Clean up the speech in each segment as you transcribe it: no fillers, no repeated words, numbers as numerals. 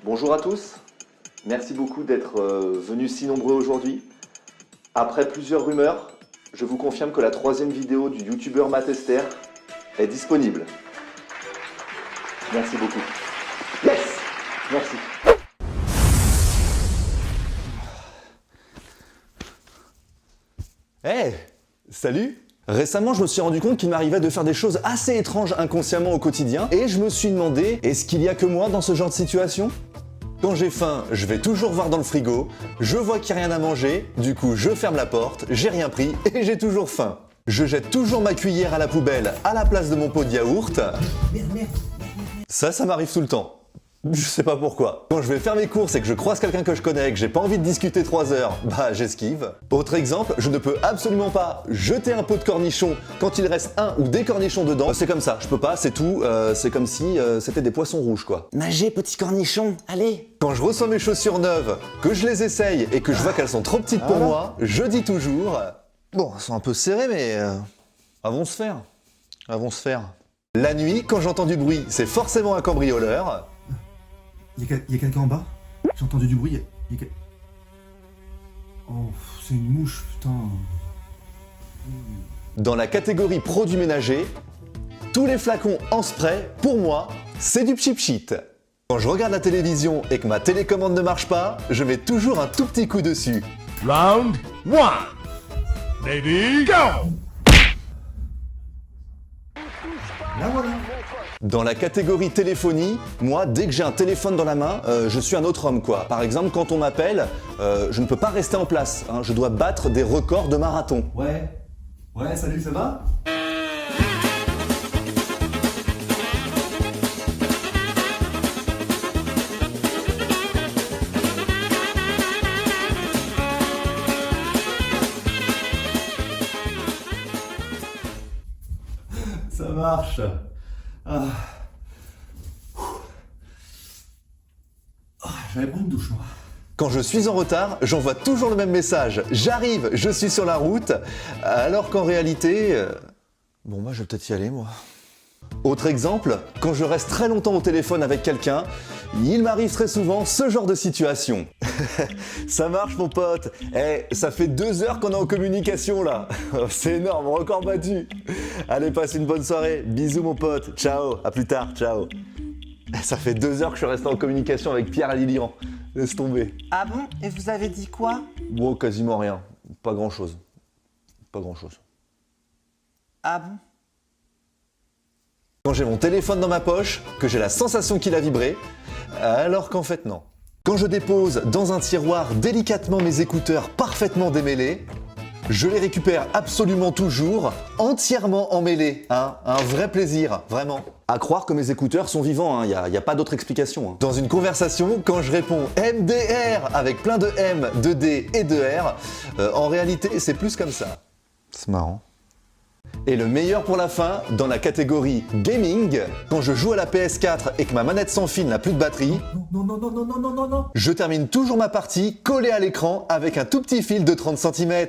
Bonjour à tous, merci beaucoup d'être venus si nombreux aujourd'hui. Après plusieurs rumeurs, je vous confirme que la troisième vidéo du youtubeur Matt Esther est disponible. Merci beaucoup. Yes! Merci. Hey, salut! Récemment, je me suis rendu compte qu'il m'arrivait de faire des choses assez étranges inconsciemment au quotidien et je me suis demandé, est-ce qu'il y a que moi dans ce genre de situation? Quand j'ai faim, je vais toujours voir dans le frigo, je vois qu'il n'y a rien à manger, du coup je ferme la porte, j'ai rien pris et j'ai toujours faim. Je jette toujours ma cuillère à la poubelle à la place de mon pot de yaourt. Ça m'arrive tout le temps. Je sais pas pourquoi. Quand je vais faire mes courses et que je croise quelqu'un que je connais et que j'ai pas envie de discuter 3 heures, bah j'esquive. Autre exemple, je ne peux absolument pas jeter un pot de cornichons quand il reste un ou des cornichons dedans. C'est comme ça, je peux pas, c'est tout. C'est comme si c'était des poissons rouges quoi. Nagez, petit cornichon, allez! Quand je reçois mes chaussures neuves, que je les essaye et que je vois qu'elles sont trop petites pour moi, je dis toujours... Bon, elles sont un peu serrées mais... elles vont se faire. Elles vont se faire. La nuit, quand j'entends du bruit, c'est forcément un cambrioleur. Y a quelqu'un en bas? J'ai entendu du bruit. Oh, c'est une mouche, putain. Dans la catégorie produits ménagers, tous les flacons en spray, pour moi, c'est du pchit-pchit. Quand je regarde la télévision et que ma télécommande ne marche pas, je mets toujours un tout petit coup dessus. Round 1. Lady, go! Là voilà. Dans la catégorie téléphonie, moi, dès que j'ai un téléphone dans la main, je suis un autre homme, quoi. Par exemple, quand on m'appelle, je ne peux pas rester en place, hein. Je dois battre des records de marathon. Ouais, salut, ça va? Ça marche. J'allais prendre une douche, moi. Quand je suis en retard, j'envoie toujours le même message. J'arrive, je suis sur la route, alors qu'en réalité... Bon, moi, je vais peut-être y aller, moi. Autre exemple, quand je reste très longtemps au téléphone avec quelqu'un, il m'arrive très souvent ce genre de situation. Ça marche, mon pote. Ça fait 2 heures qu'on est en communication, là. C'est énorme, record battu. Allez, passe une bonne soirée. Bisous, mon pote. Ciao, à plus tard, ciao. Ça fait 2 heures que je suis resté en communication avec Pierre à Lilian. Laisse tomber. Ah bon? Et vous avez dit quoi? Bon, quasiment rien. Pas grand-chose. Pas grand-chose. Ah bon? Quand j'ai mon téléphone dans ma poche, que j'ai la sensation qu'il a vibré, alors qu'en fait non. Quand je dépose dans un tiroir délicatement mes écouteurs parfaitement démêlés, je les récupère absolument toujours, entièrement emmêlés. Hein, un vrai plaisir, vraiment. À croire que mes écouteurs sont vivants, il n'y a pas d'autre explication. Hein. Dans une conversation, quand je réponds MDR avec plein de M, de D et de R, en réalité c'est plus comme ça. C'est marrant. Et le meilleur pour la fin, dans la catégorie gaming, quand je joue à la PS4 et que ma manette sans fil n'a plus de batterie, Non. je termine toujours ma partie collée à l'écran avec un tout petit fil de 30 cm.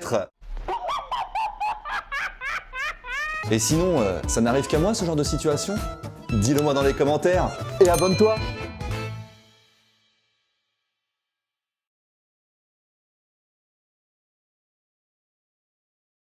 Et sinon, ça n'arrive qu'à moi ce genre de situation? Dis-le moi dans les commentaires et abonne-toi!